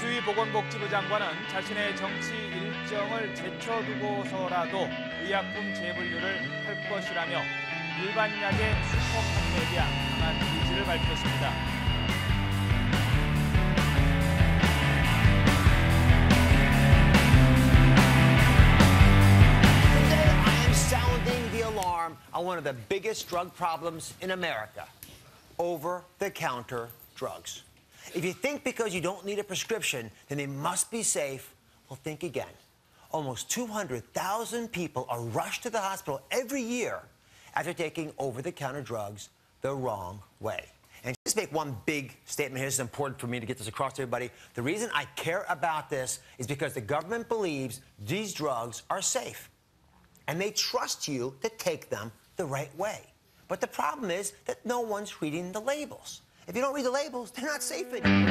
추위 보건복지부 장관은 자신의 정치 일정을 제쳐두고서라도 의약품 재분류를 할 것이라며 일반 약의 슈퍼판매에 대한 강한 의지를 밝혔습니다. Today I am sounding the alarm on one of the biggest drug problems in America: over-the-counter drugs. If you think because you don't need a prescription, then they must be safe, well, think again. Almost 200,000 people are rushed to the hospital every year after taking over-the-counter drugs the wrong way. And just make one big statement here. This is important for me to get this across to everybody. The reason I care about this is because the government believes these drugs are safe. And they trust you to take them the right way. But the problem is that no one's reading the labels. If you don't read the labels, they're not safe anymore.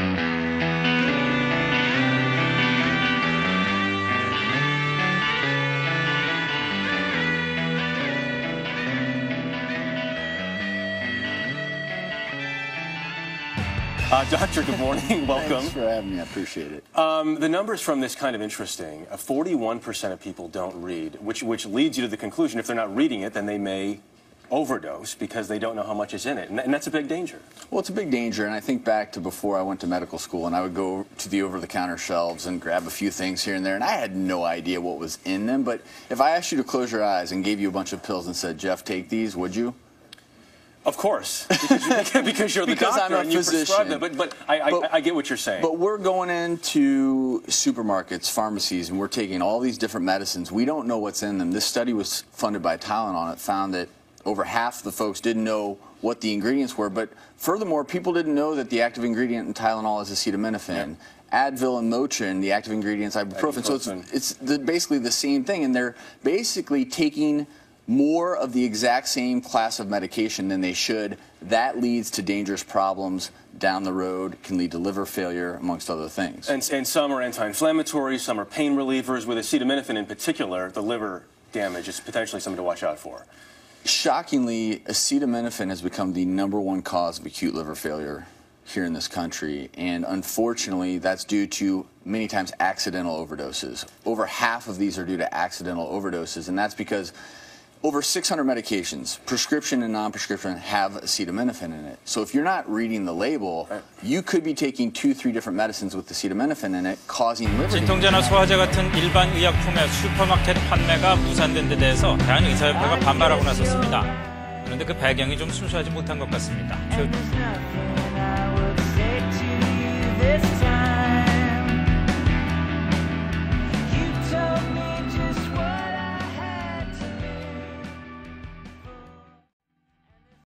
Doctor, good morning. Welcome. Thanks for having me. I appreciate it. The numbers from this kind of interesting. 41% of people don't read, which leads you to the conclusion if they're not reading it, then they may overdose because they don't know how much is in it. And that's a big danger. Well, it's a big danger, and I think back to before I went to medical school, and I would go to the over-the-counter shelves and grab a few things here and there, and I had no idea what was in them. But if I asked you to close your eyes and gave you a bunch of pills and said, Jeff, take these, would you? Of course, because you're the because doctor I'm a and you prescribe them. But I get what you're saying. But we're going into supermarkets, pharmacies, and we're taking all these different medicines. We don't know what's in them. This study was funded by Tylenol. It found that over half the folks didn't know what the ingredients were. But furthermore, people didn't know that the active ingredient in Tylenol is acetaminophen. Yeah. Advil and Motrin, the active ingredients, ibuprofen. So it's basically the same thing, and they're basically taking more of the exact same class of medication than they should. That leads to dangerous problems down the road, can lead to liver failure, amongst other things. And some are anti-inflammatory, some are pain relievers. With acetaminophen in particular, the liver damage is potentially something to watch out for. Shockingly, acetaminophen has become the #1 cause of acute liver failure here in this country, and unfortunately that's due to many times accidental overdoses. Over half of these are due to accidental overdoses, and that's because over 600 medications, prescription and non-prescription, have acetaminophen in it. So if you're not reading the label, you could be taking 2-3 different medicines with acetaminophen in it, causing liver damage. 진통제나 소화제 같은 일반 의약품의 슈퍼마켓 판매가 무산된 데 대해서 대한의사협회가 반발하고 나섰습니다. 그런데 그 배경이 좀 순수하지 못한 것 같습니다.